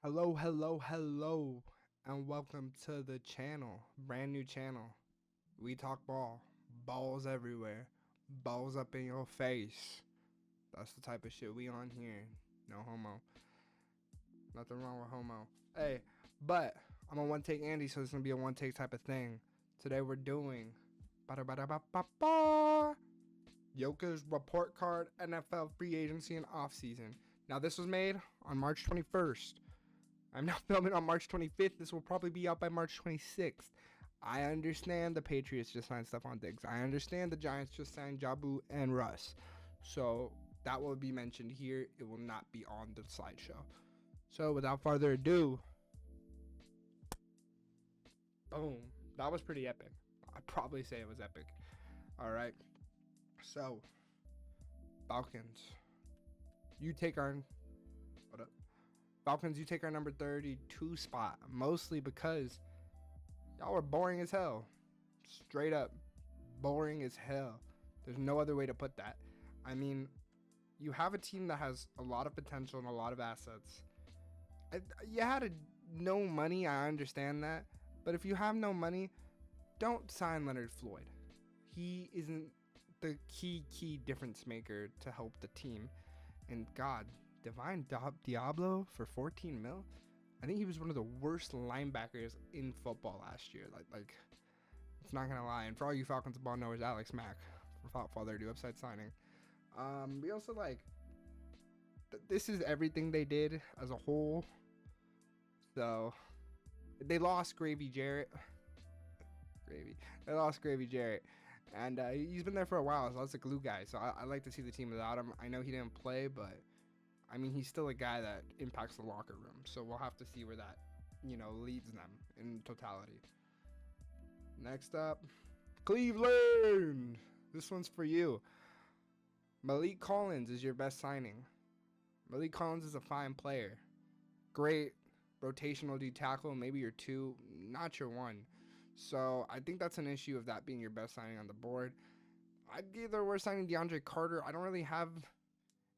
Hello, hello, hello, and welcome to the channel. Brand new channel. We talk ball. Balls everywhere. Balls up in your face. That's the type of shit we on here. No homo. Nothing wrong with homo. Hey, but I'm a one take Andy, so it's gonna be a one take type of thing. Today we're doing Yoka's report card NFL free agency and offseason. Now this was made on March 21st. I'm now filming on March 25th. This will probably be out by March 26th. I understand the Patriots just signed stuff on Diggs. I understand the Giants just signed Jabu and Russ. So that will be mentioned here. It will not be on the slideshow. So without further ado, boom. That was pretty epic. I'd probably say it was epic. All right. So, Falcons. You take our what up? Falcons, you take our number 32 spot, mostly because y'all were boring as hell. Straight up boring as hell. There's no other way to put that. I mean, you have a team that has a lot of potential and a lot of assets. You had no money, I understand that. But if you have no money, don't sign Leonard Floyd. He isn't the key difference maker to help the team. And God, Divine Diablo for 14 mil? I think he was one of the worst linebackers in football last year. Like it's not gonna lie. And for all you Falcons ball knowers, Alex Mack, without further ado, upside signing. We also this is everything they did as a whole. So they lost Gravy Jarrett. They lost Gravy Jarrett. And he's been there for a while, so that's a glue guy. So I like to see the team without him. I know he didn't play, but I mean, he's still a guy that impacts the locker room. So we'll have to see where that, leads them in totality. Next up, Cleveland. This one's for you. Malik Collins is your best signing. Malik Collins is a fine player. Great rotational D tackle, maybe your two, not your one. So I think that's an issue of that being your best signing on the board. Either we're signing DeAndre Carter. I don't really have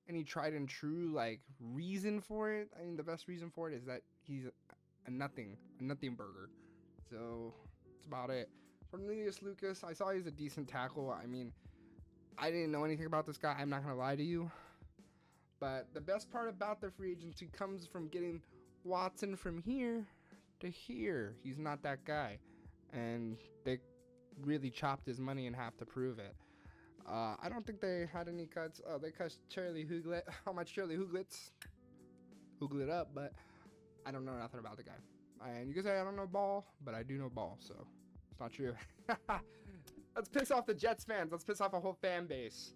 any tried and true reason for it. I mean, the best reason for it is that he's a nothing burger. So that's about it. Cornelius Lucas, I saw he's a decent tackle. I mean, I didn't know anything about this guy. I'm not gonna lie to you. But the best part about the free agency comes from getting Watson from here to here. He's not that guy. And they really chopped his money in half to prove it. I don't think they had any cuts. Oh, they cut Charlie Hooglet. How much Charlie Hooglets? Hoogle it up, but I don't know nothing about the guy. And you can say I don't know ball, but I do know ball, so it's not true. Let's piss off the Jets fans. Let's piss off a whole fan base.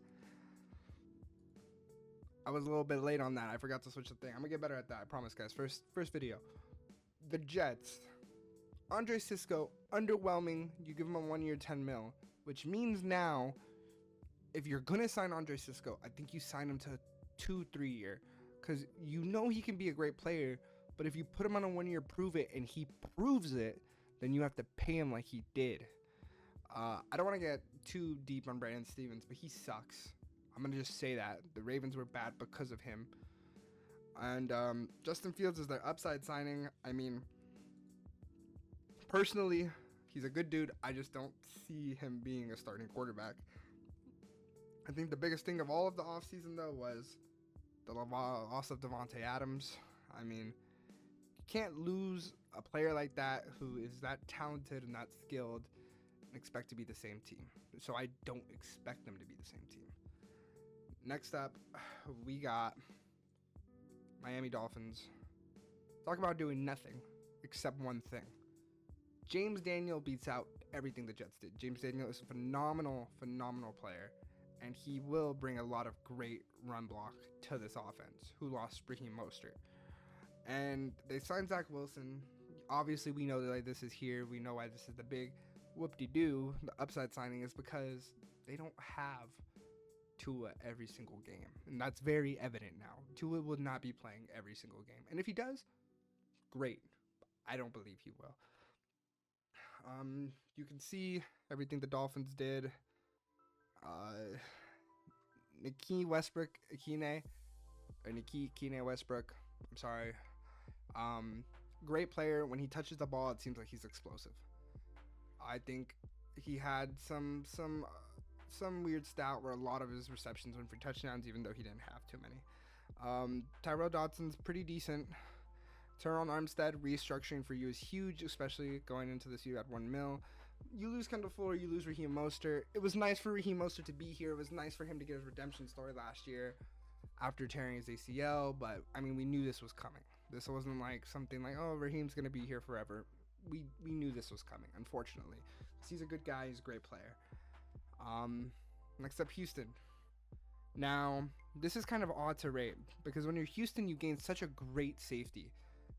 I was a little bit late on that. I forgot to switch the thing. I'm gonna get better at that. I promise, guys. First video. The Jets. Andre Cisco, underwhelming. You give him a 1 year, 10 mil, which means now, if you're gonna sign Andre Cisco, I think you sign him to 2-3 year, because you know he can be a great player. But if you put him on a 1 year, prove it, and he proves it, then you have to pay him like he did. I don't want to get too deep on Brandon Stevens, but he sucks. I'm gonna just say that the Ravens were bad because of him. And Justin Fields is their upside signing. I mean, personally, he's a good dude. I just don't see him being a starting quarterback. I think the biggest thing of all of the offseason, though, was the loss of Devontae Adams. I mean, you can't lose a player like that who is that talented and that skilled and expect to be the same team. So I don't expect them to be the same team. Next up, we got Miami Dolphins. Talk about doing nothing except one thing. James Daniel beats out everything the Jets did. James Daniel is a phenomenal player, and he will bring a lot of great run block to this offense, who lost Raheem Mostert. And they signed Zach Wilson. Obviously, we know that this is here. We know why this is the big whoop-de-doo. The upside signing is because they don't have Tua every single game, and that's very evident now. Tua will not be playing every single game, and if he does, great. I don't believe he will. You can see everything the Dolphins did. Nikki Westbrook, Akine Westbrook. I'm sorry. Um, Great player. When he touches the ball, it seems like he's explosive. I think he had some weird stat where a lot of his receptions went for touchdowns, even though he didn't have too many. Tyrell Dodson's pretty decent. Teron Armstead restructuring for you is huge, especially going into this year at 1 mil. You lose Kendall Fuller, you lose Raheem Mostert. It was nice for Raheem Mostert to be here. It was nice for him to get his redemption story last year after tearing his ACL, but I mean, we knew this was coming. This wasn't like something like, oh, Raheem's going to be here forever. We knew this was coming, unfortunately. He's a good guy. He's a great player. Next up, Houston. Now, this is kind of odd to rate because when you're Houston, you gain such a great safety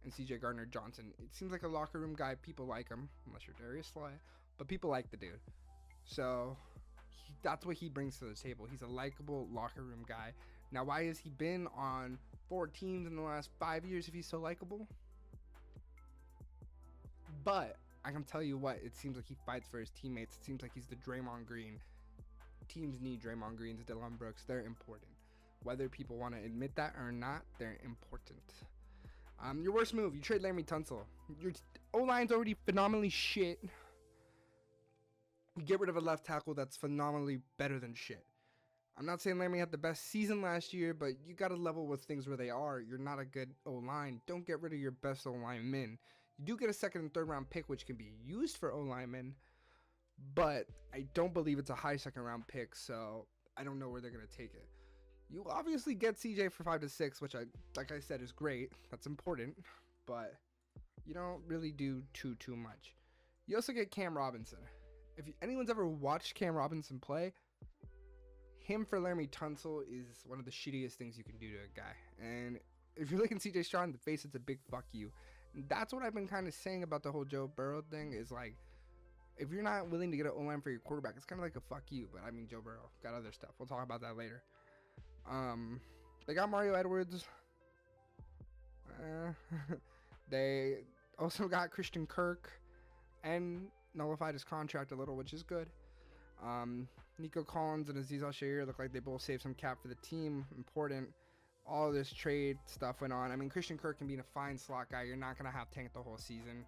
in CJ Gardner-Johnson. It seems like a locker room guy. People like him, unless you're Darius Slay, but people like the dude. So that's what he brings to the table. He's a likable locker room guy. Now, why has he been on 4 teams in the last 5 years if he's so likable? But I can tell you what, it seems like he fights for his teammates. It seems like he's the Draymond Green. Teams need Draymond Greens, Dillon Brooks. They're important. Whether people want to admit that or not, they're important. Your worst move, you trade Laremy Tunsil. Your O-line's already phenomenally shit. You get rid of a left tackle that's phenomenally better than shit. I'm not saying Laremy had the best season last year, but you got to level with things where they are. You're not a good O-line. Don't get rid of your best O-linemen. You do get a 2nd and 3rd round pick, which can be used for O-linemen, but I don't believe it's a high 2nd round pick, so I don't know where they're going to take it. You obviously get CJ for 5 to 6, which like I said, is great. That's important, but you don't really do too much. You also get Cam Robinson. If anyone's ever watched Cam Robinson play, him for Laremy Tunsil is one of the shittiest things you can do to a guy. And if you're looking CJ Stroud in the face, it's a big fuck you. And that's what I've been kind of saying about the whole Joe Burrow thing is like, if you're not willing to get an O-line for your quarterback, it's kind of like a fuck you. But I mean, Joe Burrow got other stuff. We'll talk about that later. They got Mario Edwards. They also got Christian Kirk and nullified his contract a little, which is good. Nico Collins and Azeez Al-Shaair look like they both saved some cap for the team. Important. All this trade stuff went on. I mean, Christian Kirk can be a fine slot guy. You're not going to have Tank the whole season.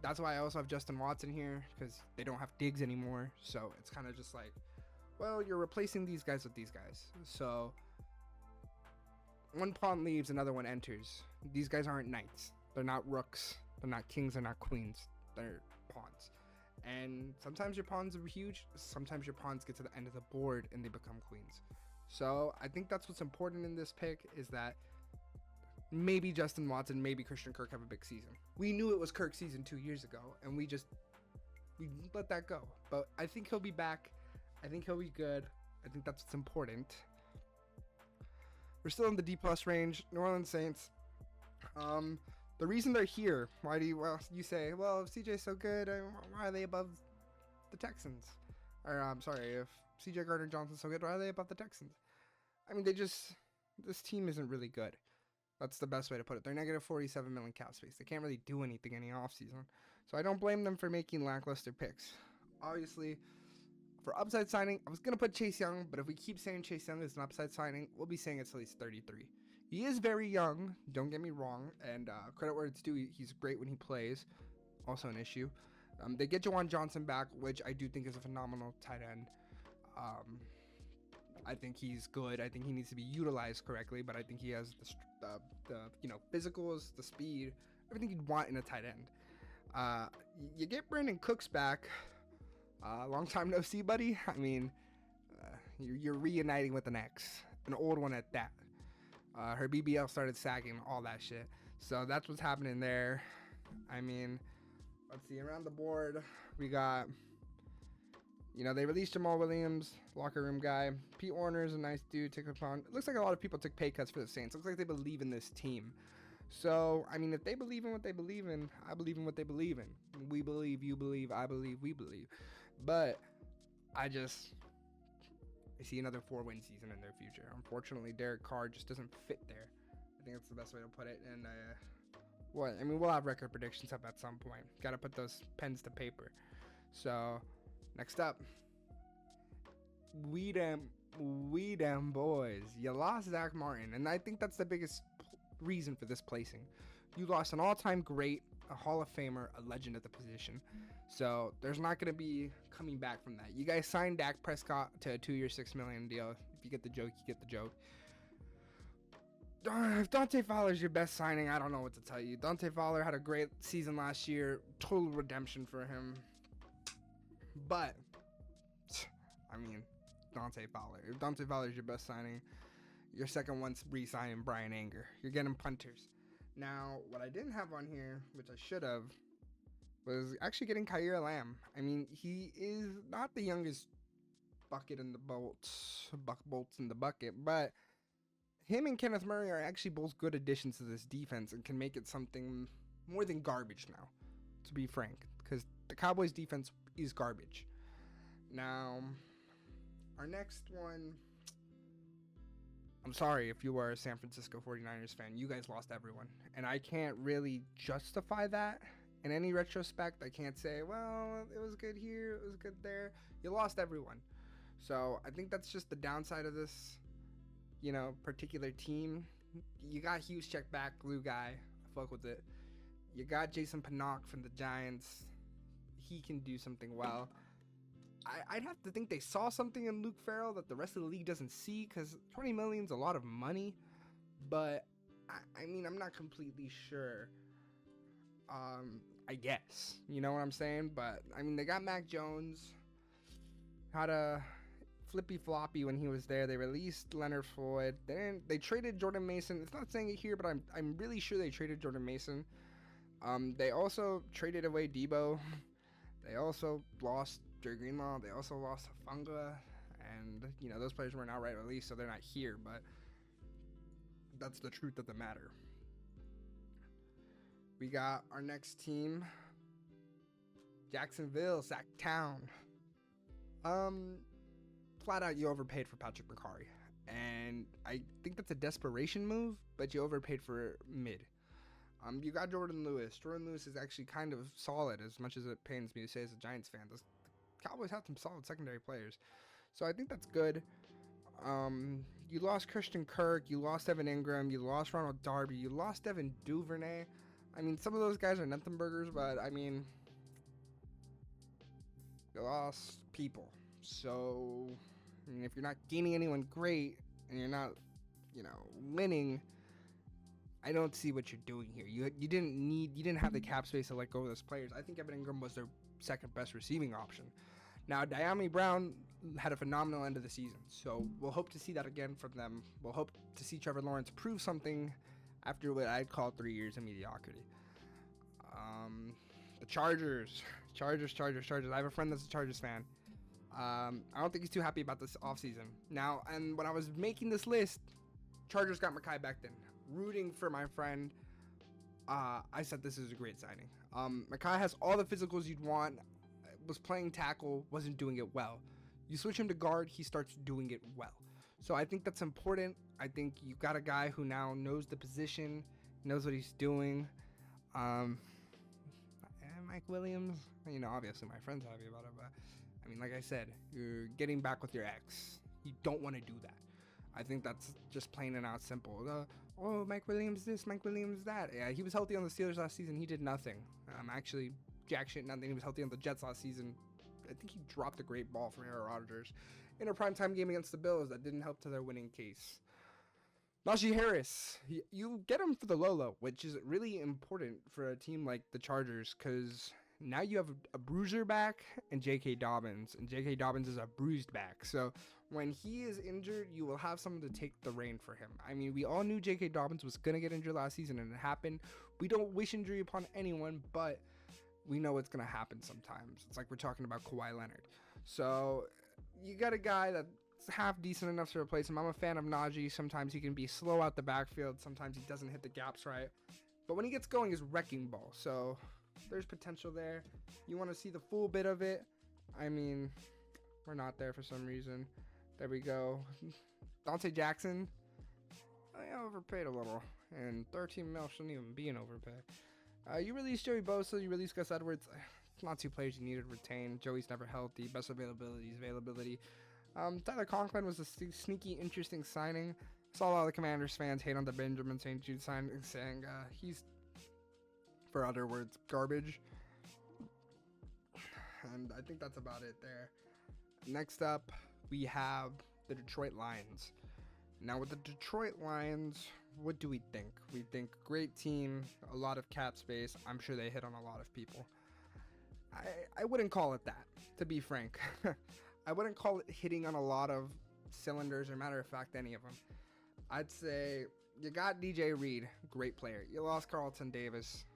That's why I also have Justin Watson here, because they don't have Diggs anymore. So it's kind of just like, well, you're replacing these guys with these guys. So one pawn leaves, another one enters. These guys aren't knights. They're not rooks. They're not kings. They're not queens. They're pawns. And sometimes your pawns are huge. Sometimes your pawns get to the end of the board and they become queens. So I think that's what's important in this pick is that maybe Justin Watson, maybe Christian Kirk have a big season. We knew it was Kirk's season 2 years ago, and we let that go. But I think he'll be back. I think he'll be good. I think that's what's important. We're still in the D+ range. New Orleans Saints. The reason they're here, you say, well, if CJ's so good, why are they above the Texans? Or, I'm sorry, if CJ Gardner-Johnson's so good, why are they above the Texans? I mean, this team isn't really good. That's the best way to put it. They're negative 47 million cap space. They can't really do anything any offseason. So I don't blame them for making lackluster picks. Obviously, for upside signing, I was going to put Chase Young, but if we keep saying Chase Young is an upside signing, we'll be saying it's at least 33. He is very young, don't get me wrong, and credit where it's due, he's great when he plays. Also an issue. They get Jawan Johnson back, which I do think is a phenomenal tight end. I think he's good. I think he needs to be utilized correctly, but I think he has the physicals, the speed, everything you'd want in a tight end. You get Brandon Cooks back. Long time no see, buddy. I mean, you're reuniting with an ex, an old one at that. Her BBL started sagging, all that shit. So that's what's happening there. I mean, let's see, around the board, we got, they released Jamal Williams, locker room guy. Pete Warner's a nice dude. It looks like a lot of people took pay cuts for the Saints. Looks like they believe in this team. So, I mean, if they believe in what they believe in, I believe in what they believe in. We believe, you believe, I believe, we believe. But I see another 4-win season in their future. Unfortunately, Derek Carr just doesn't fit there. I think that's the best way to put it. And we'll have record predictions up at some point. Got to put those pens to paper. So, next up, we them boys. You lost Zach Martin, and I think that's the biggest reason for this placing. You lost an all-time great, a Hall of Famer, a legend at the position. So there's not going to be coming back from that. You guys signed Dak Prescott to a 2-year, $6 million deal. If you get the joke, you get the joke. If Dante Fowler's your best signing, I don't know what to tell you. Dante Fowler had a great season last year. Total redemption for him. But, I mean, Dante Fowler. If Dante Fowler's your best signing, your second one's re-signing Brian Anger. You're getting punters. Now, what I didn't have on here, which I should have, was actually getting Khair Lamb. I mean, he is not the youngest bolts in the bucket, but him and Kenneth Murray are actually both good additions to this defense and can make it something more than garbage now, to be frank, because the Cowboys defense is garbage. Now, our next one, I'm sorry if you are a San Francisco 49ers fan, you guys lost everyone, and I can't really justify that in any retrospect. I can't say, well, it was good here, it was good there. You lost everyone. So I think that's just the downside of this, particular team. You got Hughes check back, glue guy. I fuck with it. You got Jason Pinnock from the Giants. He can do something well. I'd have to think they saw something in Luke Farrell that the rest of the league doesn't see, because $20 million is a lot of money. But, I mean, I'm not completely sure. I guess. You know what I'm saying? But, I mean, they got Mac Jones. Had a flippy floppy when he was there. They released Leonard Floyd. They traded Jordan Mason. It's not saying it here, but I'm really sure they traded Jordan Mason. They also traded away Debo. They also lost Dre Greenlaw. They also lost Hufanga. And, those players weren't outright released, so they're not here. But that's the truth of the matter. We got our next team, Jacksonville, Sacktown. Flat out, you overpaid for Patrick McCarry. And I think that's a desperation move, but you overpaid for mid. You got Jordan Lewis. Jordan Lewis is actually kind of solid, as much as it pains me to say as a Giants fan. The Cowboys have some solid secondary players. So I think that's good. You lost Christian Kirk. You lost Evan Ingram. You lost Ronald Darby. You lost Devin Duvernay. I mean, some of those guys are nothing burgers, but I mean, you lost people. So, I mean, if you're not gaining anyone great and you're not, winning, I don't see what you're doing here. You didn't have the cap space to let go of those players. I think Evan Ingram was their second best receiving option. Now, Diami Brown had a phenomenal end of the season, so we'll hope to see that again from them. We'll hope to see Trevor Lawrence prove something after what I'd call 3 years of mediocrity. The Chargers. I have a friend that's a Chargers fan. I don't think he's too happy about this offseason. Now, and when I was making this list, Chargers got Mekhi Becton. Rooting for my friend, I said this is a great signing. Mekhi has all the physicals you'd want, was playing tackle, wasn't doing it well. You switch him to guard, he starts doing it well. So I think that's important. I think you got a guy who now knows the position, knows what he's doing. And Mike Williams, obviously my friend's happy about it, but I mean, like I said, you're getting back with your ex. You don't want to do that. I think that's just plain and out simple. Mike Williams this, Mike Williams that. Yeah, he was healthy on the Steelers last season. He did nothing. Actually, jack shit nothing. He was healthy on the Jets last season. I think he dropped a great ball from Aaron Rodgers in a primetime game against the Bills that didn't help to their winning case. Najee Harris, you get him for the Lolo, which is really important for a team like the Chargers, because now you have a bruiser back and J.K. Dobbins, and J.K. Dobbins is a bruised back. So when he is injured, you will have someone to take the reign for him. I mean, we all knew J.K. Dobbins was going to get injured last season, and it happened. We don't wish injury upon anyone, but we know it's going to happen sometimes. It's like we're talking about Kawhi Leonard. So you got a guy that's half decent enough to replace him. I'm a fan of Najee. Sometimes he can be slow out the backfield. Sometimes he doesn't hit the gaps right. But when he gets going, he's wrecking ball. So there's potential there. You want to see the full bit of it. I mean, we're not there for some reason. There we go. Dante Jackson. I overpaid a little. And 13 mil shouldn't even be an overpay. You released Joey Bosa. You released Gus Edwards. Not two players you needed to retain. Joey's never healthy. Best availability is availability. Tyler Conklin was a sneaky, interesting signing. Saw a lot of the Commanders fans hate on the Benjamin St. Jude signing, saying he's for other words, garbage. And I think that's about it there. Next up, we have the Detroit Lions. Now, with the Detroit Lions, what do we think? We think great team, a lot of cap space. I'm sure they hit on a lot of people. I wouldn't call it that, to be frank. I wouldn't call it hitting on a lot of cylinders, or matter of fact, any of them. I'd say you got DJ Reed, great player. You lost Carlton Davis,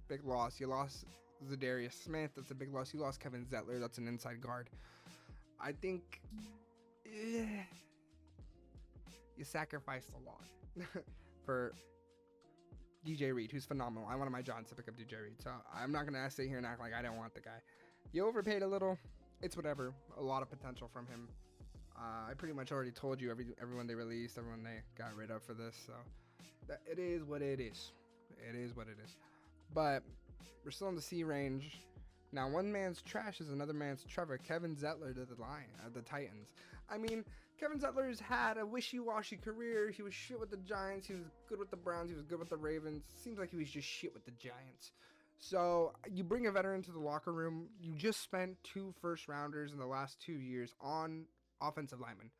big loss. You lost Zadarius Smith, that's a big loss. You lost Kevin Zettler, that's an inside guard. I think you sacrificed a lot for DJ Reed, who's phenomenal. I wanted my Johns to pick up DJ Reed, so I'm not going to sit here and act like I don't want the guy. You overpaid a little. It's whatever. A lot of potential from him. I pretty much already told you everyone they released, everyone they got rid of for this, so it is what it is. It is what it is. But we're still in the C range. Now, one man's trash is another man's Trevor. Kevin Zettler to the Titans. I mean, Kevin Zettler's had a wishy-washy career. He was shit with the Giants. He was good with the Browns. He was good with the Ravens. Seems like he was just shit with the Giants. So you bring a veteran to the locker room. You just spent 2 first-rounders in the last 2 years on offensive linemen.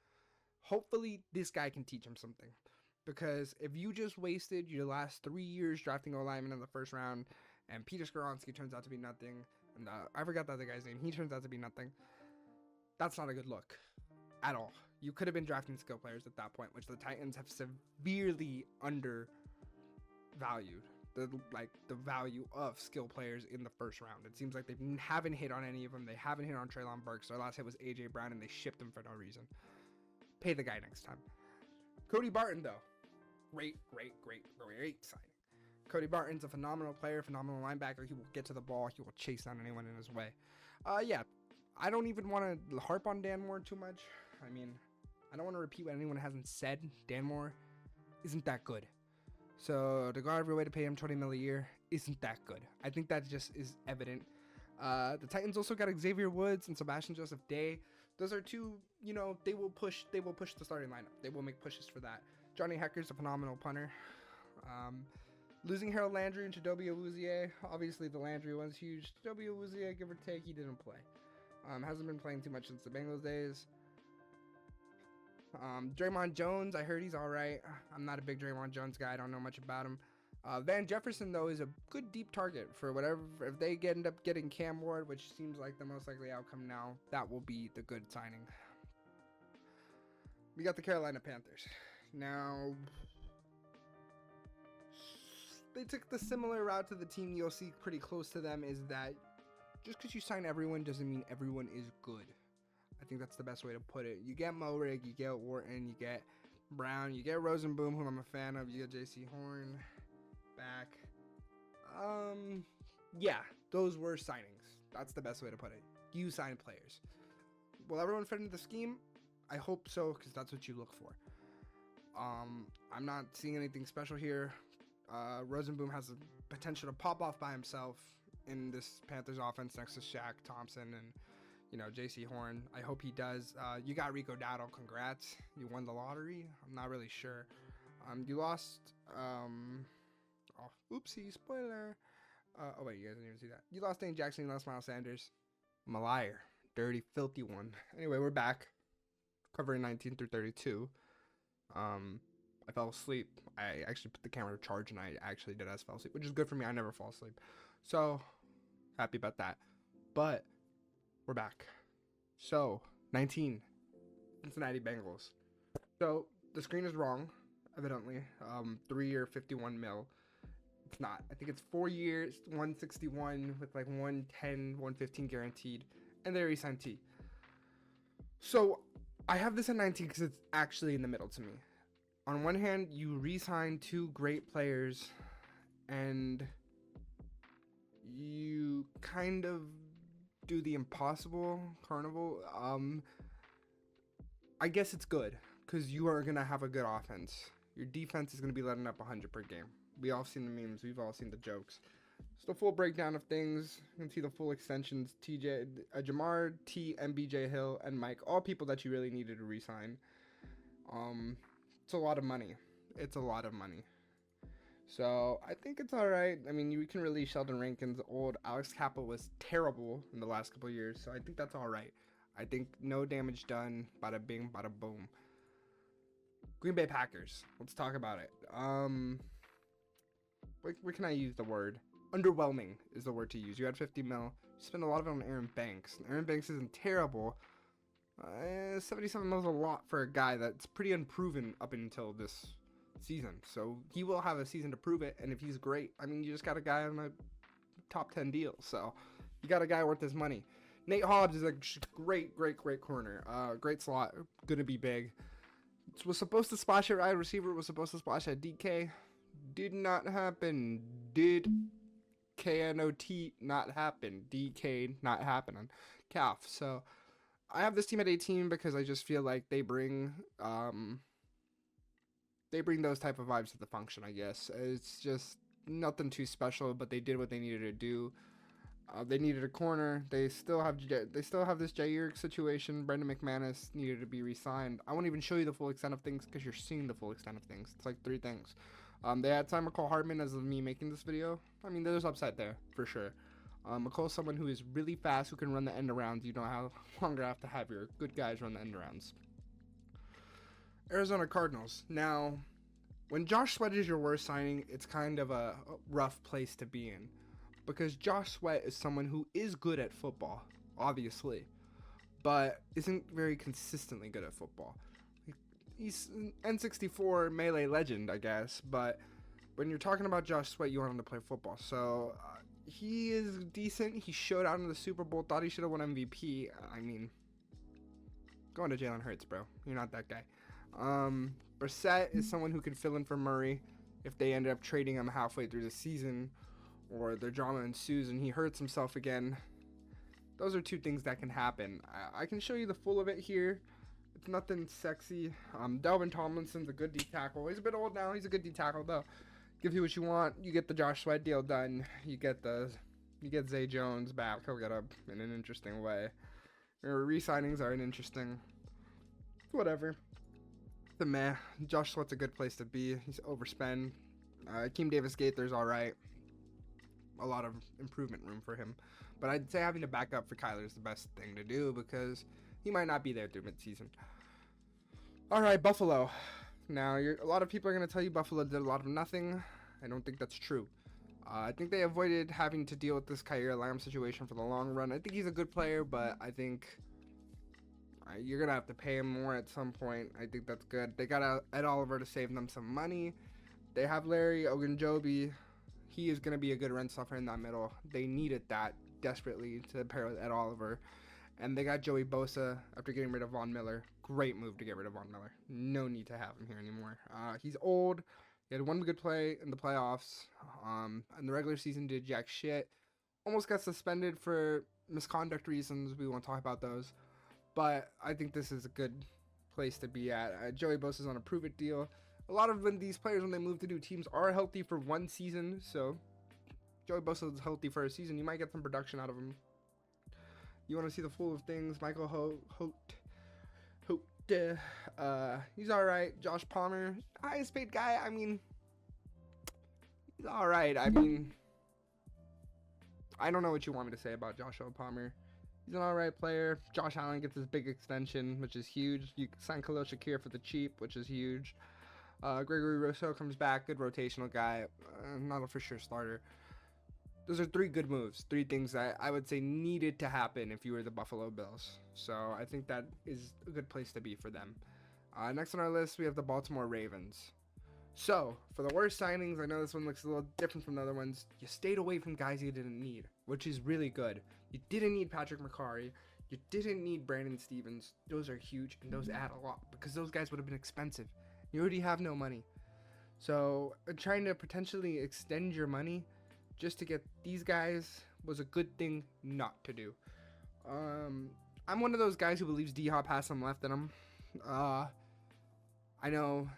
Hopefully, this guy can teach him something. Because if you just wasted your last 3 years drafting a lineman in the first round, and Peter Skoronski turns out to be nothing, and I forgot the other guy's name, he turns out to be nothing, that's not a good look at all. You could have been drafting skill players at that point, which the Titans have severely undervalued the value of skill players in the first round. It seems like they haven't hit on any of them. They haven't hit on Treylon Burks. Their last hit was AJ Brown, and they shipped him for no reason. Pay the guy next time. Cody Barton, though, great signing. Cody Barton's a phenomenal player, phenomenal linebacker. He will get to the ball. He will chase down anyone in his way. Yeah, I don't even want to harp on Dan Moore too much. I mean, I don't want to repeat what anyone hasn't said. Dan Moore isn't that good. So to go out of your way to pay him $20 million a year isn't that good. I think that just is evident. The Titans also got Xavier Woods and Sebastian Joseph Day. Those are two, they will push the starting lineup. They will make pushes for that. Johnny Hecker's a phenomenal punter. Losing Harold Landry and Chidobe Awuzie, obviously the Landry one's huge. Chidobe Awuzie, give or take, he didn't play. Hasn't been playing too much since the Bengals days. Draymond Jones, I heard he's all right. I'm not a big Draymond Jones guy. I don't know much about him. Van Jefferson, though, is a good deep target for whatever. If they end up getting Cam Ward, which seems like the most likely outcome now, that will be the good signing. We got the Carolina Panthers. Now, they took the similar route to the team you'll see pretty close to them, is that just because you sign everyone doesn't mean everyone is good. I think that's the best way to put it. You get Moehrig, you get Wharton, you get Brown, you get Rosenboom, whom I'm a fan of, you get J.C. Horn back. Yeah, those were signings. That's the best way to put it. You sign players. Will everyone fit into the scheme? I hope so, because that's what you look for. I'm not seeing anything special here. Rosenboom has the potential to pop off by himself in this Panthers offense next to Shaq Thompson and J.C. Horn. I hope he does. You got Rico Dowdle. Congrats. You won the lottery. I'm not really sure. You lost. Oopsie, spoiler. Oh wait, you guys didn't even see that. You lost Dane Jackson. You lost Miles Sanders. I'm a liar. Dirty, filthy one. Anyway, we're back. Covering 19 through 32. I fell asleep. I actually put the camera to charge and I actually did as fell asleep, which is good for me. I never fall asleep. So, happy about that. But, we're back. So, 19. Cincinnati Bengals. So, the screen is wrong, evidently. 3 year, 51 mil. It's not. I think it's 4 years, 161 with like 110, 115 guaranteed. And they re-signed T. So, I have this at 19 because it's actually in the middle to me. On one hand, you re-sign 2 great players, and you kind of do the impossible, Carnival. I guess it's good, because you are going to have a good offense. Your defense is going to be letting up 100 per game. We all seen the memes. We've all seen the jokes. It's the full breakdown of things. You can see the full extensions. Jamar, T, MBJ Hill, and Mike. All people that you really needed to re-sign. It's a lot of money. It's a lot of money. So I think it's all right. I mean, you can release Sheldon Rankins. Old Alex Cappa was terrible in the last couple of years, so I think that's all right. I think no damage done. Bada bing, bada boom. Green Bay Packers. Let's talk about it. What can I use the word? Underwhelming is the word to use. You had 50 mil. You spent a lot of it on Aaron Banks. And Aaron Banks isn't terrible. 77 mil is a lot for a guy that's pretty unproven up until this season. So he will have a season to prove it. And if he's great, I mean, you just got a guy on a top 10 deal. So you got a guy worth his money. Nate Hobbs is a great corner. Great slot. Gonna be big. Was supposed to splash at wide receiver. Was supposed to splash at DK. Did not happen. Did KNOT not happen? DK not happening. Calf. So I have this team at 18 because I just feel like they bring those type of vibes to the function. I guess it's just nothing too special, but they did what they needed to do. They needed a corner. They still have this Jair situation. Brendan McManus needed to be re-signed. I won't even show you the full extent of things because you're seeing the full extent of things. It's like 3 things. They had signed McCall Hardman as of me making this video. I mean, there's upside there for sure. McCall's someone who is really fast, who can run the end arounds. You don't longer have to have your good guys run the end arounds. Arizona Cardinals. Now, when Josh Sweat is your worst signing, it's kind of a rough place to be in. Because Josh Sweat is someone who is good at football, obviously, but isn't very consistently good at football. He's an N64 Melee legend, I guess, but when you're talking about Josh Sweat, you want him to play football. So he is decent. He showed out in the Super Bowl, thought he should have won MVP. I mean, going to Jalen Hurts, bro. You're not that guy. Brissett is someone who can fill in for Murray if they ended up trading him halfway through the season, or their drama ensues and he hurts himself again. Those are 2 things that can happen. I can show you the full of it here. It's nothing sexy. Delvin Tomlinson's a good D tackle. He's a bit old now. He's a good D tackle though. Gives you what you want. You get the Josh Sweat deal done. You get Zay Jones back. He'll get up in an interesting way. Your re-signings are an interesting whatever. The meh. Josh Sweat's a good place to be. He's overspend. Akeem Davis-Gaither's alright. A lot of improvement room for him, but I'd say having a backup for Kyler is the best thing to do because he might not be there through midseason. All right, Buffalo. Now, a lot of people are going to tell you Buffalo did a lot of nothing. I don't think that's true. I think they avoided having to deal with this Kyler Lamb situation for the long run. I think he's a good player, but I think you're going to have to pay him more at some point. I think that's good. They got Ed Oliver to save them some money. They have Larry Ogunjobi. He is going to be a good run stuffer in that middle. They needed that desperately to pair with Ed Oliver. And they got Joey Bosa after getting rid of Von Miller. Great move to get rid of Von Miller. No need to have him here anymore. He's old. He had one good play in the playoffs. In the regular season, did jack shit. Almost got suspended for misconduct reasons. We won't talk about those. But I think this is a good place to be at. Joey Bosa's on a prove-it deal. A lot of these players, when they move to new teams, are healthy for 1 season. So Joey Bosa is healthy for a season. You might get some production out of him. You want to see the full of things. Michael Holt. He's all right. Josh Palmer, highest paid guy. I mean, he's all right. I mean, I don't know what you want me to say about Joshua Palmer. He's an all right player. Josh Allen gets his big extension, which is huge. You sign Khalil Shakir for the cheap, which is huge. Gregory Rousseau comes back, good rotational guy, not a for sure starter. Those are 3 good moves, 3 things that I would say needed to happen if you were the Buffalo Bills. So I think that is a good place to be for them. Next on our list, we have the Baltimore Ravens. So for the worst signings, I know this one looks a little different from the other ones. You stayed away from guys you didn't need, which is really good. You didn't need Patrick McCarry. You didn't need Brandon Stevens. Those are huge, and those add a lot because those guys would have been expensive. You already have no money. So trying to potentially extend your money just to get these guys was a good thing not to do. I'm one of those guys who believes D-Hop has some left in him. I know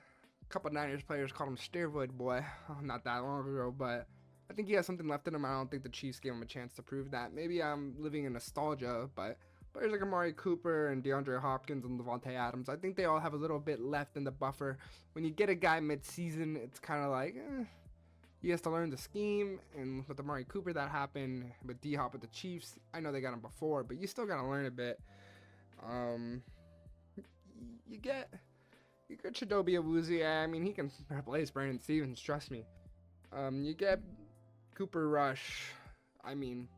a couple Niners players called him Steroid Boy not that long ago, but I think he has something left in him. I don't think the Chiefs gave him a chance to prove that. Maybe I'm living in nostalgia, but players like Amari Cooper and DeAndre Hopkins and Devontae Adams, I think they all have a little bit left in the buffer. When you get a guy mid-season, it's kind of like, He has to learn the scheme, and with Amari Cooper, that happened. With D-Hop with the Chiefs, I know they got him before, but you still got to learn a bit. You get Chidobe Awuzie. I mean, he can replace Brandon Stevens, trust me. You get Cooper Rush. I mean,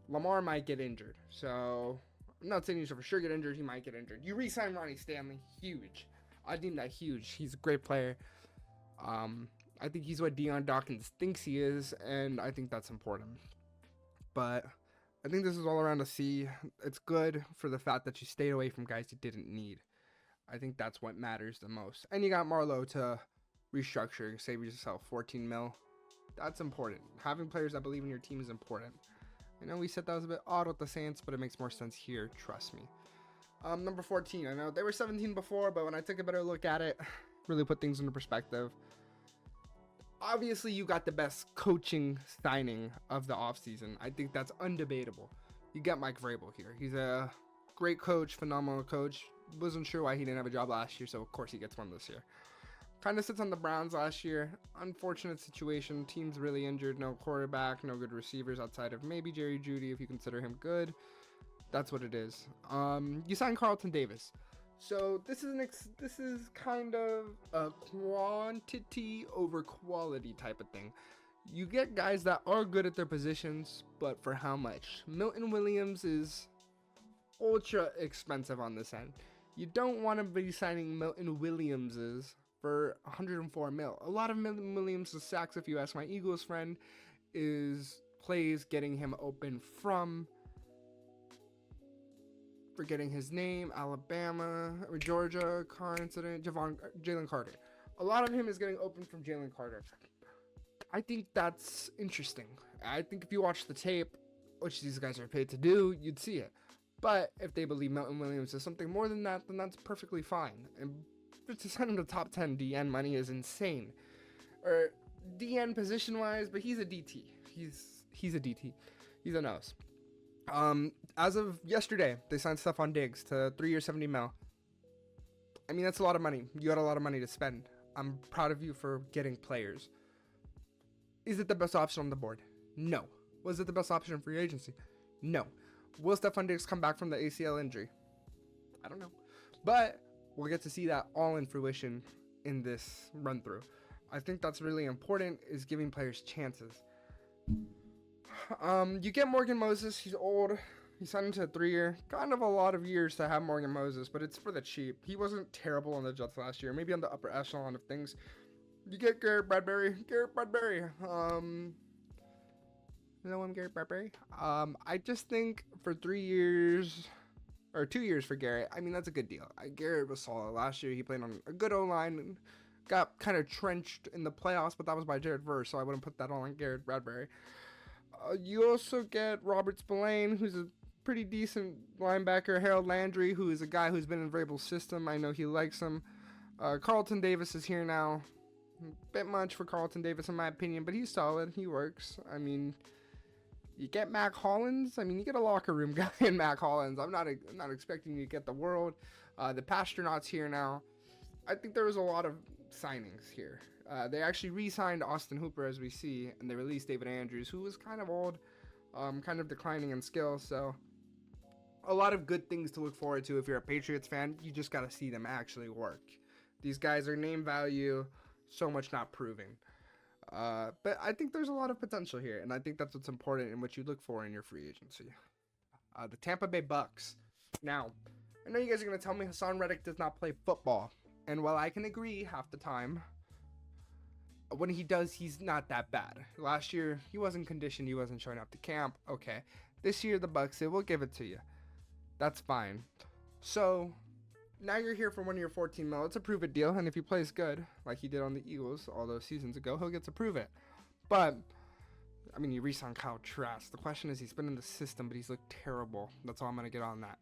Lamar might get injured, so I'm not saying he's for sure get injured. He might get injured. You re-sign Ronnie Stanley, huge. I deem that huge. He's a great player. I think he's what Deion Dawkins thinks he is, and I think that's important. But I think this is all around a C. It's good for the fact that you stayed away from guys you didn't need. I think that's what matters the most. And you got Marlowe to restructure, save yourself 14 mil. That's important. Having players that believe in your team is important. I know we said that was a bit odd with the Saints, but it makes more sense here, trust me. Number 14, I know they were 17 before, but when I took a better look at it, really put things into perspective. Obviously, you got the best coaching signing of the offseason. I think that's undebatable. You got Mike Vrabel here. He's a great coach, phenomenal coach. Wasn't sure why he didn't have a job last year, so of course he gets one this year. Kind of sits on the Browns last year. Unfortunate situation. Team's really injured. No quarterback, no good receivers outside of maybe Jerry Jeudy if you consider him good. That's what it is. You signed Carlton Davis. So this is kind of a quantity over quality type of thing. You get guys that are good at their positions, but for how much? Milton Williams is ultra expensive on this end. You don't want to be signing Milton Williamses for 104 mil. A lot of Milton Williams' sacks, if you ask my Eagles friend, is plays getting him open from, forgetting his name, Alabama, or Georgia, car incident, Jalen Carter. A lot of him is getting open from Jalen Carter. I think that's interesting. I think if you watch the tape, which these guys are paid to do, you'd see it. But if they believe Milton Williams is something more than that, then that's perfectly fine. And to send him to top 10 DN money is insane. Or DN position-wise, but he's a DT. He's a DT. He's a nose. As of yesterday, they signed Stephon Diggs to 3 years, 70 mil. I mean, that's a lot of money. You got a lot of money to spend. I'm proud of you for getting players. Is it the best option on the board? No. Was it the best option in free agency? No. Will Stephon Diggs come back from the ACL injury? I don't know. But we'll get to see that all in fruition in this run through. I think that's really important, is giving players chances. You get Morgan Moses. He's old. He signed into a 3-year. Kind of a lot of years to have Morgan Moses, but it's for the cheap. He wasn't terrible on the Jets last year. Maybe on the upper echelon of things. You get Garrett Bradbury. Hello, I'm Garrett Bradbury. I just think for 3 years, or 2 years for Garrett, I mean, that's a good deal. Garrett was solid. Last year, he played on a good O-line and got kind of trenched in the playoffs, but that was by Jared Verse, so I wouldn't put that all on Garrett Bradbury. You also get Robert Spillane, who's a pretty decent linebacker. Harold Landry, who is a guy who's been in Vrabel's system. I know he likes him. Carlton Davis is here now. A bit much for Carlton Davis, in my opinion, but he's solid. He works. I mean, you get Mac Hollins. I mean, you get a locker room guy in Mac Hollins. I'm not expecting you to get the world. The Pasternaut's here now. I think there was a lot of signings here. They actually re-signed Austin Hooper, as we see, and they released David Andrews, who was kind of old, kind of declining in skill. So a lot of good things to look forward to if you're a Patriots fan. You just got to see them actually work. These guys are name value, so much not proving. But I think there's a lot of potential here, and I think that's what's important and what you look for in your free agency. The Tampa Bay Bucks. Now, I know you guys are going to tell me Hassan Reddick does not play football. And while I can agree half the time, when he does, he's not that bad. Last year, he wasn't conditioned. He wasn't showing up to camp. Okay. This year, the Bucks say, we'll give it to you. That's fine. So, now you're here for 1 year, 14 mil. It's a prove it deal. And if he plays good, like he did on the Eagles all those seasons ago, he'll get to prove it. But, I mean, you re-signed Kyle Trask. The question is, he's been in the system, but he's looked terrible. That's all I'm going to get on that.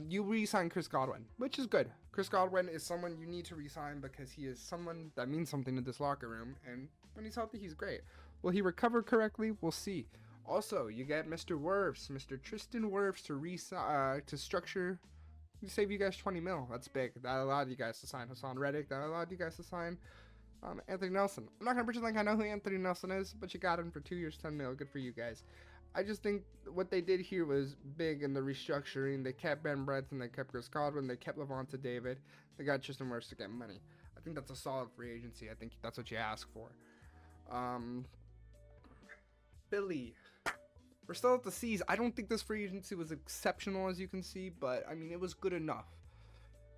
You re-sign Chris Godwin, which is good. Chris Godwin is someone you need to re-sign because he is someone that means something in this locker room. And when he's healthy, he's great. Will he recover correctly? We'll see. Also, you get Mr. Wirfs, Mr. Tristan Wirfs to structure, save you guys 20 mil. That's big. That allowed you guys to sign Hassan Reddick. That allowed you guys to sign Anthony Nelson. I'm not gonna pretend like I know who Anthony Nelson is, but you got him for 2 years, 10 mil. Good for you guys. I just think what they did here was big in the restructuring. They kept Ben Brereton, they kept Chris Godwin, they kept Levante David. They got Tristan Wirfs to get money. I think that's a solid free agency. I think that's what you ask for. Philly. We're still at the C's. I don't think this free agency was exceptional, as you can see, but I mean, it was good enough.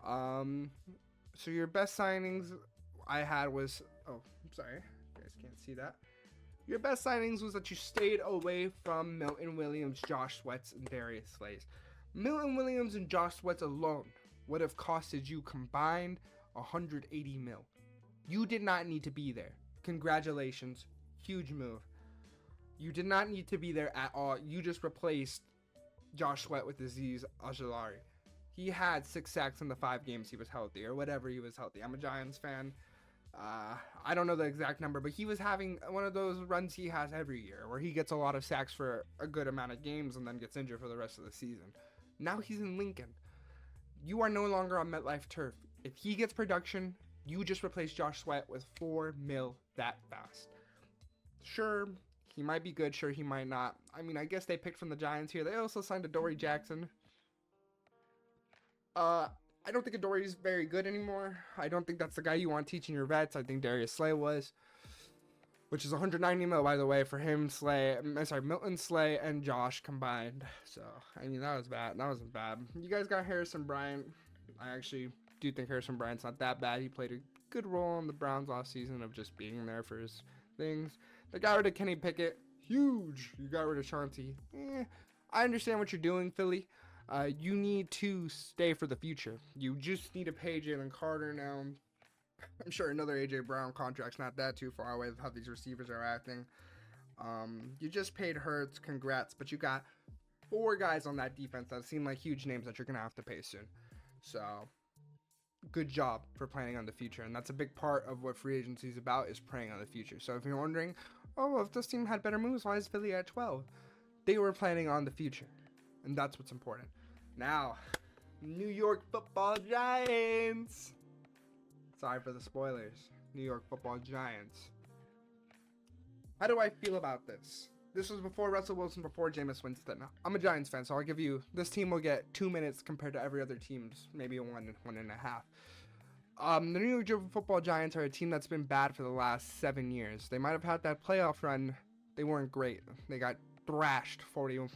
So your best signings I had was, oh, I'm sorry, you guys can't see that. Your best signings was that you stayed away from Milton Williams, Josh Sweats, and Darius Slays. Milton Williams and Josh Sweats alone would have costed you combined 180 mil. You did not need to be there. Congratulations. Huge move. You did not need to be there at all. You just replaced Josh Sweat with Azeez Ojulari. He had 6 sacks in the 5 games he was healthy, or whatever he was healthy. I'm a Giants fan. I don't know the exact number, but he was having one of those runs he has every year where he gets a lot of sacks for a good amount of games and then gets injured for the rest of the season. Now he's in Lincoln. You are no longer on MetLife turf. If he gets production, you just replace Josh Sweat with 4 mil that fast. Sure, he might be good. Sure, he might not. I mean, I guess they picked from the Giants here. They also signed Adoree Jackson. I don't think Adoree's very good anymore. I don't think that's the guy you want teaching your vets. I think Darius Slay was, which is 190 mil, by the way, for him, Milton, Slay, and Josh combined. So, I mean, that was bad. That wasn't bad. You guys got Harrison Bryant. I actually do think Harrison Bryant's not that bad. He played a good role in the Browns last season of just being there for his things. They got rid of Kenny Pickett. Huge. You got rid of Chauncey. I understand what you're doing, Philly. You need to stay for the future. You just need to pay Jalen Carter now. I'm sure another A.J. Brown contract's not that too far away with how these receivers are acting. You just paid Hurts. Congrats. But you got 4 guys on that defense that seem like huge names that you're going to have to pay soon. So, good job for planning on the future. And that's a big part of what free agency is about, is preying on the future. So, if you're wondering, oh, if this team had better moves, why is Philly at 12? They were planning on the future. And that's what's important. Now, New York Football Giants. Sorry for the spoilers. New York Football Giants. How do I feel about this? This was before Russell Wilson, before Jameis Winston. I'm a Giants fan, so I'll give you, this team will get 2 minutes compared to every other team's, maybe 1.5. The New York Football Giants are a team that's been bad for the last 7 years. They might have had that playoff run. They weren't great. They got thrashed 38-7.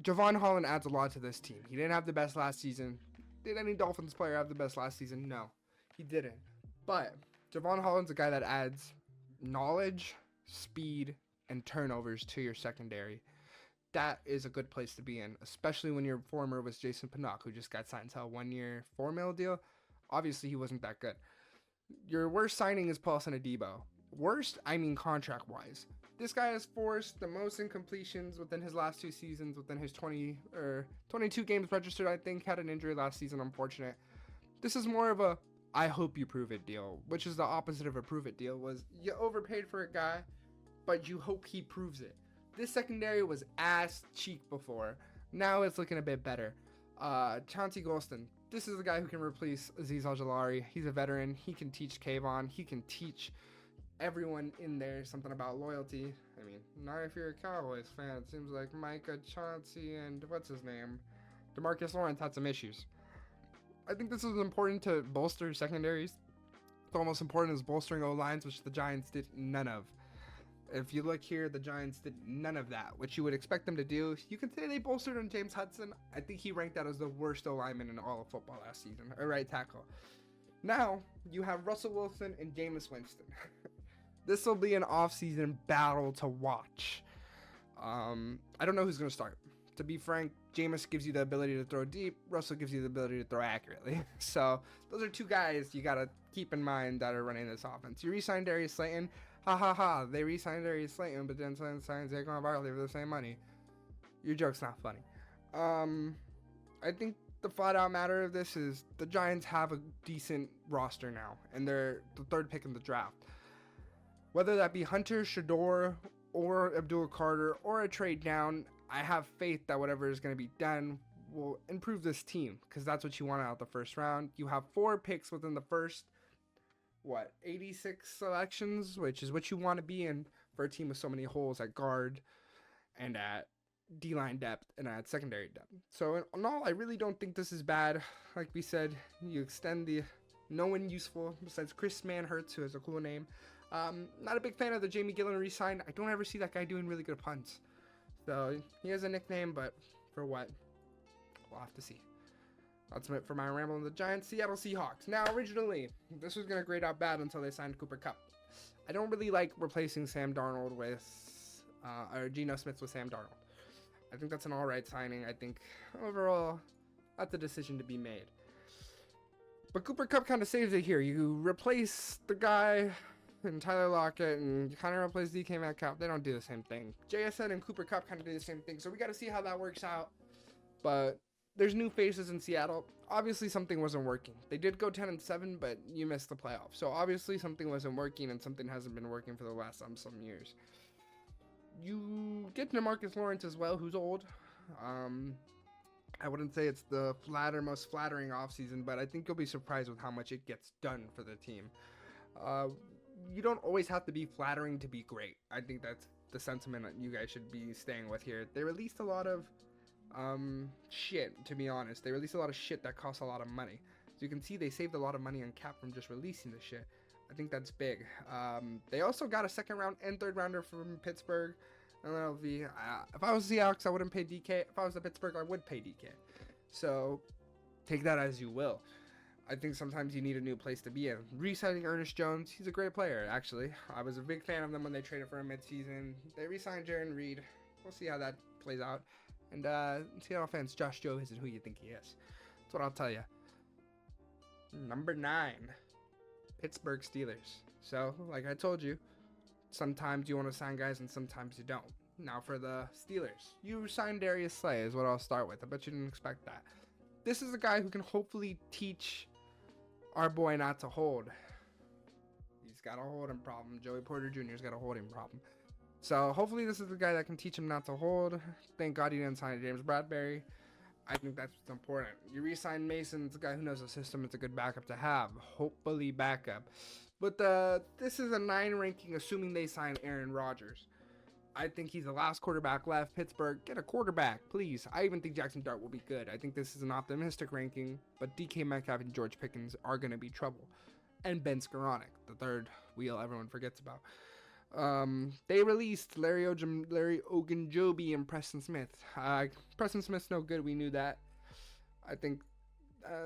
Javon Holland adds a lot to this team. He didn't have the best last season. Did any Dolphins player have the best last season? No, he didn't. But Javon Holland's a guy that adds knowledge, speed, and turnovers to your secondary. That is a good place to be in, especially when your former was Jason Pinnock, who just got signed to a 1-year, $4 million deal. Obviously, he wasn't that good. Your worst signing is Paulson Adebo. Worst, I mean contract-wise. This guy has forced the most incompletions within his last 2 seasons, within his 22 games registered, I think. Had an injury last season, unfortunate. This is more of a, I hope you prove it deal, which is the opposite of a prove it deal. Was you overpaid for a guy, but you hope he proves it. This secondary was ass cheek before. Now it's looking a bit better. Chauncey Golston. This is a guy who can replace Azeez Ojulari. He's a veteran. He can teach Kayvon. He can teach everyone in there something about loyalty. I mean, not if you're a Cowboys fan. It seems like Micah, Chauncey, and what's his name? DeMarcus Lawrence had some issues. I think this is important to bolster secondaries. It's almost important as bolstering O-lines, which the Giants did none of. If you look here, the Giants did none of that, which you would expect them to do. You can say they bolstered on James Hudson. I think he ranked out as the worst O-lineman in all of football last season, or right tackle. Now, you have Russell Wilson and Jameis Winston. This will be an off-season battle to watch. I don't know who's going to start. To be frank, Jameis gives you the ability to throw deep. Russell gives you the ability to throw accurately. So those are 2 guys you got to keep in mind that are running this offense. You re-signed Darius Slayton. Ha ha ha. They re-signed Darius Slayton, but then signed Saquon Barkley for the same money. Your joke's not funny. I think the flat-out matter of this is the Giants have a decent roster now, and they're the 3rd pick in the draft. Whether that be Hunter, Shador, or Abdul Carter, or a trade down, I have faith that whatever is going to be done will improve this team, because that's what you want out of the first round. You have 4 picks within the first what, 86 selections, which is what you want to be in for a team with so many holes at guard and at D line depth and at secondary depth. So in all, I really don't think this is bad. Like we said, you extend the no one useful besides Chris Manhertz, who has a cool name. Not a big fan of the Jamie Gillen re-sign. I don't ever see that guy doing really good punts. So he has a nickname, but for what? We'll have to see. That's it for my ramble on the Giants. Seattle Seahawks. Now, originally, this was going to grade out bad until they signed Cooper Kupp. I don't really like replacing Sam Darnold with, or Geno Smith with Sam Darnold. I think that's an alright signing. I think, overall, that's a decision to be made. But Cooper Kupp kind of saves it here. You replace the guy and Tyler Lockett, and you kind of replace DK Metcalf. They don't do the same thing. JSN and Cooper Kupp kind of do the same thing. So we got to see how that works out. But there's new faces in Seattle. Obviously, something wasn't working. They did go 10-7, but you missed the playoffs. So obviously, something wasn't working, and something hasn't been working for the last some years. You get DeMarcus Lawrence as well, who's old. I wouldn't say it's the most flattering offseason, but I think you'll be surprised with how much it gets done for the team. You don't always have to be flattering to be great. I think that's the sentiment that you guys should be staying with here. They released a lot of shit, to be honest. They released a lot of shit that costs a lot of money. So you can see they saved a lot of money on cap from just releasing the shit. I think that's big. They also got a second round and third rounder from Pittsburgh. If I was the Seahawks, I wouldn't pay DK. If I was the Pittsburgh, I would pay DK. So take that as you will. I think sometimes you need a new place to be in. Re-signing Ernest Jones, he's a great player, actually. I was a big fan of them when they traded for him mid-season. They re-signed Jaron Reed. We'll see how that plays out. And Seattle fans, Josh Joe isn't who you think he is. That's what I'll tell you. Number 9, Pittsburgh Steelers. So, like I told you, sometimes you want to sign guys and sometimes you don't. Now for the Steelers. You signed Darius Slay is what I'll start with. I bet you didn't expect that. This is a guy who can hopefully teach our boy not to hold. He's got a holding problem. Joey Porter Jr.'s got a holding problem. So hopefully this is the guy that can teach him not to hold. Thank God he didn't sign James Bradbury. I think that's what's important. You re-sign Mason. It's a guy who knows the system. It's a good backup to have. Hopefully backup. But this is a 9 ranking, assuming they sign Aaron Rodgers. I think he's the last quarterback left. Pittsburgh, get a quarterback, please. I even think Jackson Dart will be good. I think this is an optimistic ranking, but DK Metcalf and George Pickens are going to be trouble. And Ben Skoranek, the third wheel everyone forgets about. They released Larry Ogunjobi and Preston Smith. Preston Smith's no good. We knew that. I think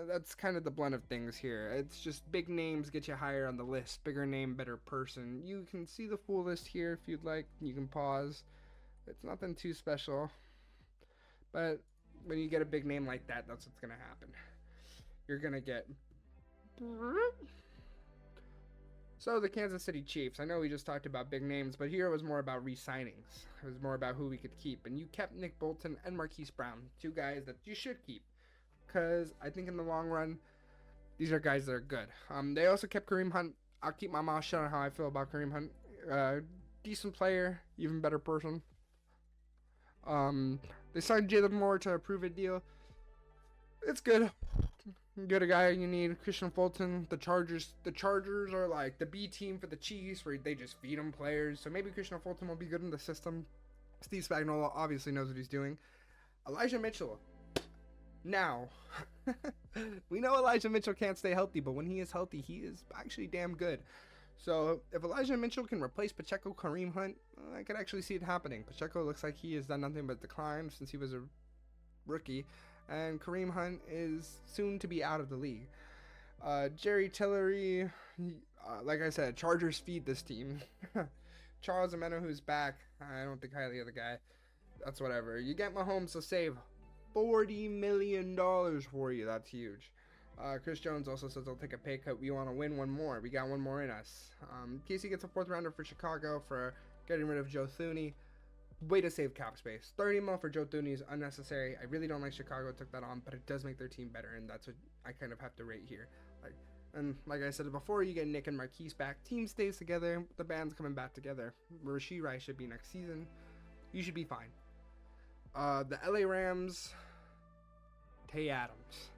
that's kind of the blend of things here. It's just big names get you higher on the list. Bigger name, better person. You can see the full list here if you'd like. You can pause. It's nothing too special. But when you get a big name like that, that's what's going to happen. You're going to get... So the Kansas City Chiefs. I know we just talked about big names, but here it was more about re-signings. It was more about who we could keep. And you kept Nick Bolton and Marquise Brown. 2 guys that you should keep. Because I think in the long run, these are guys that are good. They also kept Kareem Hunt. I'll keep my mouth shut on how I feel about Kareem Hunt. Decent player, even better person. They signed Jalen Moore to a prove-it deal. It's good. Get a guy you need. Christian Fulton. The Chargers are like the B team for the Chiefs, where they just feed them players. So maybe Christian Fulton will be good in the system. Steve Spagnuolo obviously knows what he's doing. Elijah Mitchell. Now, we know Elijah Mitchell can't stay healthy, but when he is healthy, he is actually damn good. So if Elijah Mitchell can replace Pacheco, Kareem Hunt, I could actually see it happening. Pacheco looks like he has done nothing but decline since he was a rookie, and Kareem Hunt is soon to be out of the league. Jerry Tillery, like I said, Chargers feed this team. Charles Ameno, who's back, I don't think highly of the guy. That's whatever. You get Mahomes to save $40 million for you. That's huge. Chris Jones also says he'll take a pay cut. We want to win one more. We got one more in us. Casey gets a 4th rounder for Chicago for getting rid of Joe Thuney. Way to save cap space. $30 million for Joe Thuney is unnecessary. I really don't like Chicago took that on, but it does make their team better, and that's what I kind of have to rate here. Like I said before, you get Nick and Marquise back. Team stays together. The band's coming back together. Rashee Rice should be next season. You should be fine. The LA Rams, Tay Adams.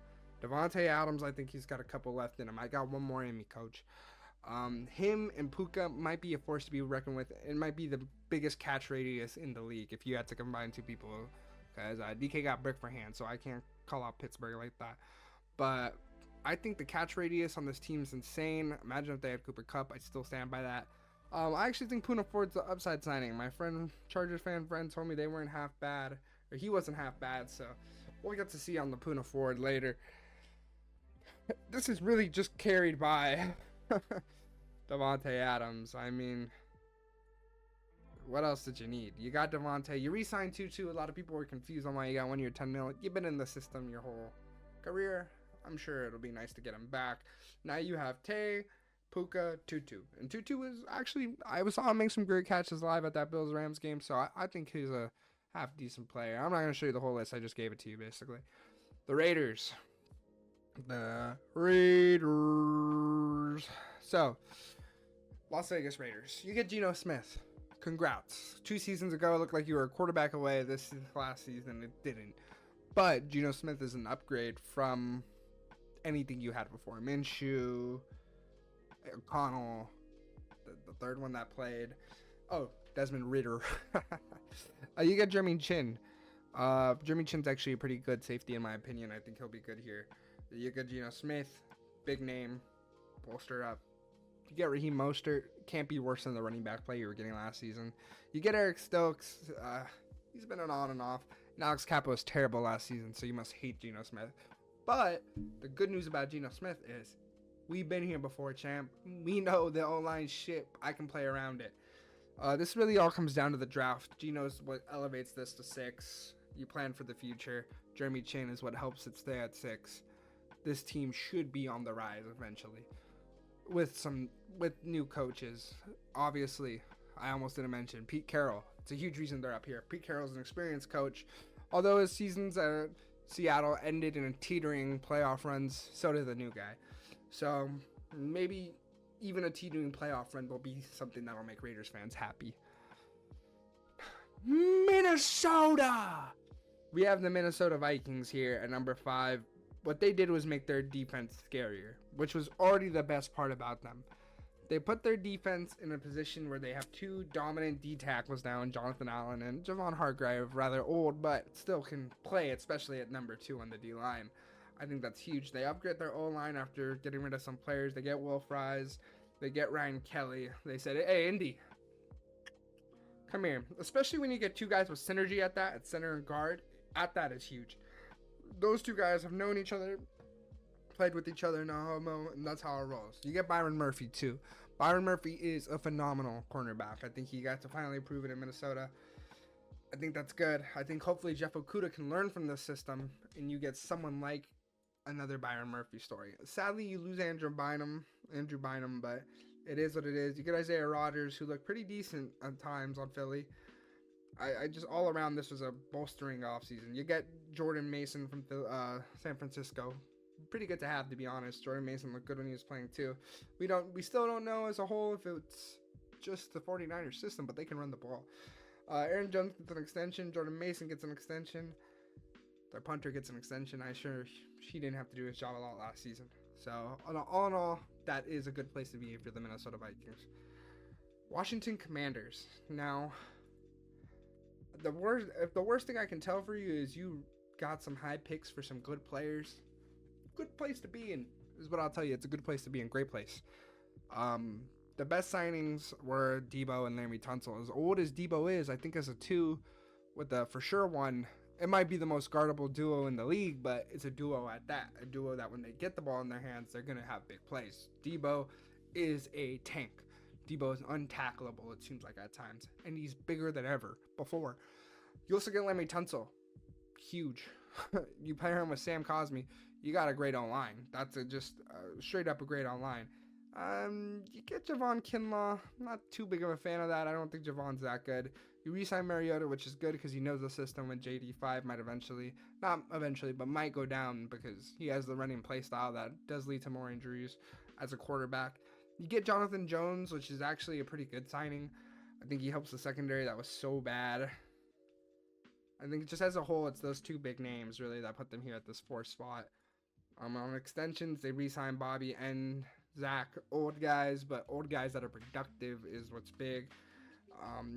Devontae Adams, I think he's got a couple left in him. I got one more in me, coach. Him and Puka might be a force to be reckoned with. It might be the biggest catch radius in the league if you had to combine two people. Because DK got brick for hand, so I can't call out Pittsburgh like that. But I think the catch radius on this team is insane. Imagine if they had Cooper Kupp. I still stand by that. I actually think Poona Ford's the upside signing. My friend, Chargers fan friend, told me they weren't half bad, or he wasn't half bad. So we'll get to see on the Poona Ford later. This is really just carried by Davante Adams. I mean, what else did you need? You got Davante. You re-signed Tutu. A lot of people were confused on why you got 1 year, $10 million. You've been in the system your whole career. I'm sure it'll be nice to get him back. Now you have Tay, Puka, Tutu. And Tutu was actually, saw him make some great catches live at that Bills-Rams game, so I think he's a half-decent player. I'm not going to show you the whole list. I just gave it to you, basically. The Raiders. So, Las Vegas Raiders. You get Geno Smith. Congrats. 2 seasons ago, it looked like you were a quarterback away. This last season, it didn't. But Geno Smith is an upgrade from anything you had before. Minshew, O'Connell, the third one that played. Oh, Desmond Ridder. You get Jeremy Chin. Jeremy Chin's actually a pretty good safety in my opinion. I think he'll be good here. You get Geno Smith, big name, bolster up. You get Raheem Mostert, can't be worse than the running back play you were getting last season. You get Eric Stokes, he's been an on and off. And Alex Capo was terrible last season, so you must hate Geno Smith. But the good news about Geno Smith is we've been here before, champ. We know the O-line shit. I can play around it. This really all comes down to the draft. Geno's what elevates this to 6. You plan for the future. Jeremy Chin is what helps it stay at 6. This team should be on the rise eventually. With new coaches. Obviously, I almost didn't mention Pete Carroll. It's a huge reason they're up here. Pete Carroll's an experienced coach. Although his seasons at Seattle ended in a teetering playoff runs, so did the new guy. So maybe even a teetering playoff run will be something that will make Raiders fans happy. Minnesota! We have the Minnesota Vikings here at number 5. What they did was make their defense scarier, which was already the best part about them. They put their defense in a position where they have 2 dominant D tackles now in Jonathan Allen and Javon Hargrave, rather old, but still can play, especially at number 2 on the D-line. I think that's huge. They upgrade their O-line after getting rid of some players. They get Will Fries. They get Ryan Kelly. They said, hey, Indy, come here. Especially when you get 2 guys with synergy at center and guard. At that is huge. Those 2 guys have known each other, played with each other, no homo, and that's how it rolls. You get Byron Murphy, too. Byron Murphy is a phenomenal cornerback. I think he got to finally prove it in Minnesota. I think that's good. I think hopefully Jeff Okudah can learn from this system, and you get someone like another Byron Murphy story. Sadly, you lose Andrew Bynum, but it is what it is. You get Isaiah Rodgers, who looked pretty decent at times on Philly. I just all around this was a bolstering offseason. You get Jordan Mason from San Francisco. Pretty good to have, to be honest. Jordan Mason looked good when he was playing too. We still don't know as a whole if it's just the 49ers system, but they can run the ball. Aaron Jones gets an extension. Jordan Mason gets an extension. Their punter gets an extension. I'm sure he didn't have to do his job a lot last season. So all in all, that is a good place to be if you're the Minnesota Vikings. Washington Commanders. Now, the worst thing I can tell for you is you got some high picks for some good players. Good place to be in is what I'll tell you. It's a good place to be in. Great place. The best signings were Debo and Laremy Tunsil. As old as Debo is, I think as a 2 with the for sure 1, it might be the most guardable duo in the league, but it's a duo at that. A duo that when they get the ball in their hands, they're going to have big plays. Debo is a tank. Debo is untackleable, it seems like at times, and he's bigger than ever before. You also get Laremy Tunsil. Huge. You pair him with Sam Cosmi, you got a great online. That's just straight up a great online. You get Javon Kinlaw. Not too big of a fan of that. I don't think Javon's that good. You re-sign Mariota, which is good because he knows the system, when JD5 might might go down because he has the running play style that does lead to more injuries as a quarterback. You get Jonathan Jones, which is actually a pretty good signing. I think he helps the secondary that was so bad. I think just as a whole, it's those 2 big names really that put them here at this 4th spot. On extensions, they re-signed Bobby and Zach, old guys, but old guys that are productive is what's big.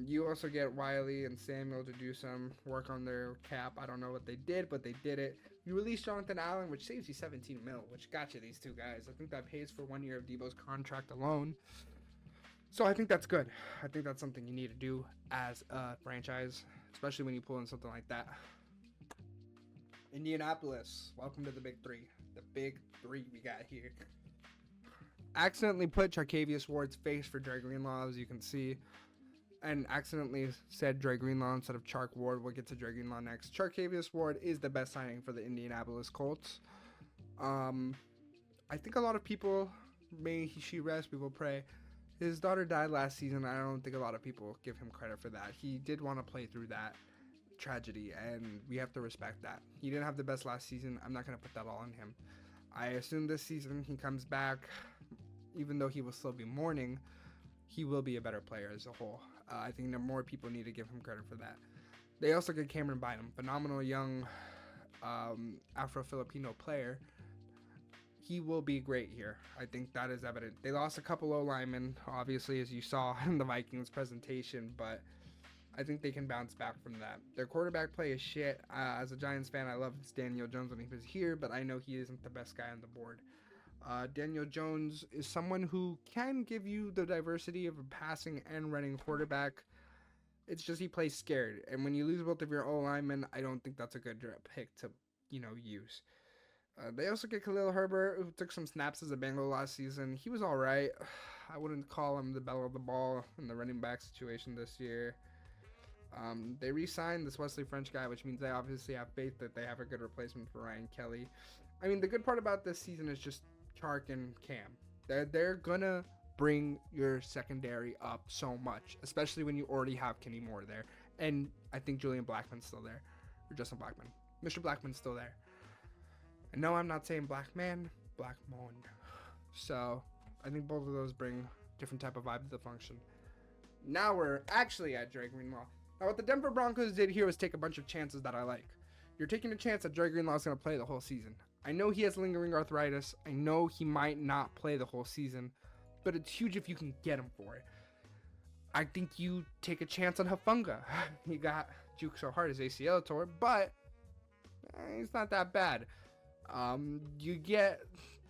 You also get Wiley and Samuel to do some work on their cap. I don't know what they did, but they did it. You release Jonathan Allen, which saves you 17 mil, which got you these two guys. I think that pays for 1 year of Debo's contract alone. So I think that's good. I think that's something you need to do as a franchise, especially when you pull in something like that. Indianapolis, welcome to the big three. The big three we got here. Accidentally put Charcavius Ward's face for Dre Greenlaw, as you can see, and accidentally said Dre Greenlaw instead of Chark Ward. We'll get to Dre Greenlaw next. Charcavius Ward is the best signing for the Indianapolis Colts. I think a lot of people, may she rest, we will pray. His daughter died last season. I don't think a lot of people give him credit for that. He did want to play through that tragedy, and we have to respect that. He didn't have the best last season. I'm not going to put that all on him. I assume this season he comes back, even though he will still be mourning, he will be a better player as a whole. I think that more people need to give him credit for that. They also get Cameron Bynum, phenomenal young Afro-Filipino player. He will be great here. I think that is evident. They lost a couple O-linemen, obviously, as you saw in the Vikings presentation, but I think they can bounce back from that. Their quarterback play is shit. As a Giants fan, I love Daniel Jones when he was here, but I know he isn't the best guy on the board. Daniel Jones is someone who can give you the diversity of a passing and running quarterback. It's just he plays scared. And when you lose both of your O-linemen, I don't think that's a good pick to, use. They also get Khalil Herbert, who took some snaps as a Bengal last season. He was all right. I wouldn't call him the belle of the ball in the running back situation this year. They re-signed this Wesley French guy, which means they obviously have faith that they have a good replacement for Ryan Kelly. I mean, the good part about this season is just Chark and Cam. They're gonna bring your secondary up so much, especially when you already have Kenny Moore there. And I think Julian Blackman's still there. Or Justin Blackman. Mr. Blackman's still there. And no, I'm not saying black man, black mon. So I think both of those bring different type of vibe to the function. Now we're actually at Dre Greenlaw. Now what the Denver Broncos did here was take a bunch of chances that I like. You're taking a chance that Dre Greenlaw is going to play the whole season. I know he has lingering arthritis. I know he might not play the whole season, but it's huge if you can get him for it. I think you take a chance on Hufanga. He got juked so hard his ACL tore, but it's not that bad. You get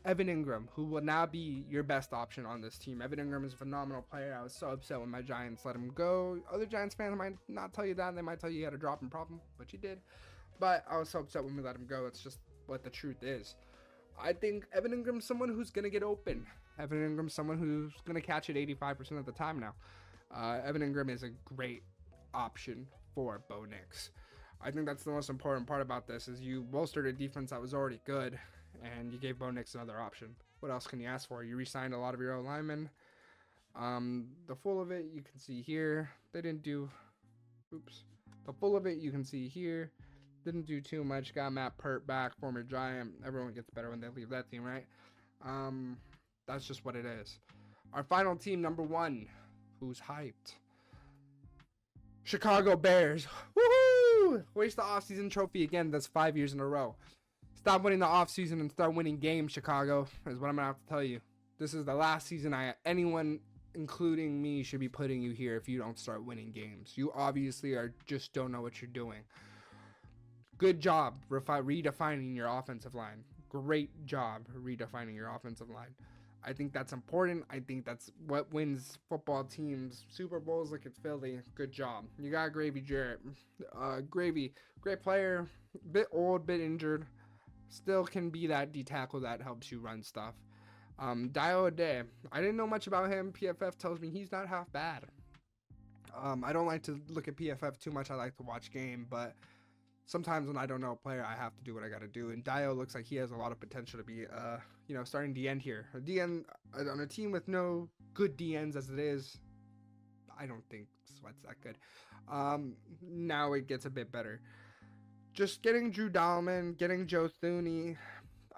Evan Ingram, who will now be your best option on this team. Evan Ingram is a phenomenal player. I was so upset when my Giants let him go. Other Giants fans might not tell you that. They might tell you he had a dropping problem, but you did. But I was so upset when we let him go. It's just what the truth is. I think Evan Ingram's someone who's going to get open. Evan Ingram's someone who's going to catch it 85% of the time now. Evan Ingram is a great option for Bo Nix. I think that's the most important part about this is you bolstered a defense that was already good, and you gave Bo Nix another option. What else can you ask for? You re-signed a lot of your own linemen. The full of it you can see here. They didn't do... Oops. The full of it you can see here. Didn't do too much. Got Matt Pert back, former Giant. Everyone gets better when they leave that team, right? That's just what it is. Our final team, number 1, who's hyped. Chicago Bears. Woohoo! Waste the offseason trophy again. That's 5 years in a row. Stop winning the offseason and start winning games, Chicago, is what I'm going to have to tell you. This is the last season anyone, including me, should be putting you here if you don't start winning games. You obviously just don't know what you're doing. Good job redefining your offensive line. Great job redefining your offensive line. I think that's important. I think that's what wins football teams Super Bowls like it's Philly. Good job. You got Gravy Jarrett. Gravy, great player. Bit old, bit injured. Still can be that D tackle that helps you run stuff. Dio Ade. I didn't know much about him. PFF tells me he's not half bad. I don't like to look at PFF too much. I like to watch game, but sometimes when I don't know a player, I have to do what I got to do. And Dio looks like he has a lot of potential to be, starting DN here. A DN on a team with no good DNs as it is. I don't think Sweat's that good. Now it gets a bit better. Just getting Drew Dahlman, getting Joe Thuney.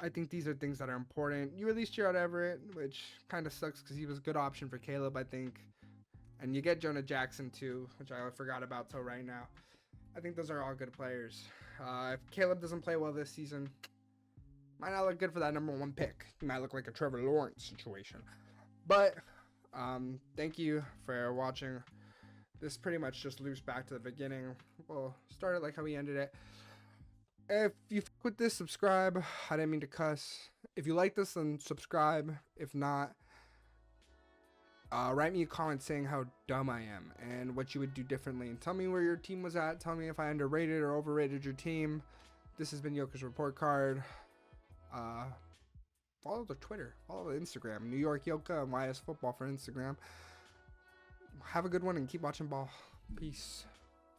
I think these are things that are important. You released Gerald Everett, which kind of sucks because he was a good option for Caleb, I think. And you get Jonah Jackson too, which I forgot about till right now. I think those are all good players. If Caleb doesn't play well this season, Might not look good for that number 1 pick. He might look like a Trevor Lawrence situation. But thank you for watching. This pretty much just loops back to the beginning. We'll start it like how we ended it. If you fuck with this, subscribe. I didn't mean to cuss. If you like this, then subscribe. If not, write me a comment saying how dumb I am and what you would do differently. And tell me where your team was at. Tell me if I underrated or overrated your team. This has been Yoka's report card. Follow the Twitter. Follow the Instagram. New York Yoka and YS Football for Instagram. Have a good one and keep watching ball. Peace.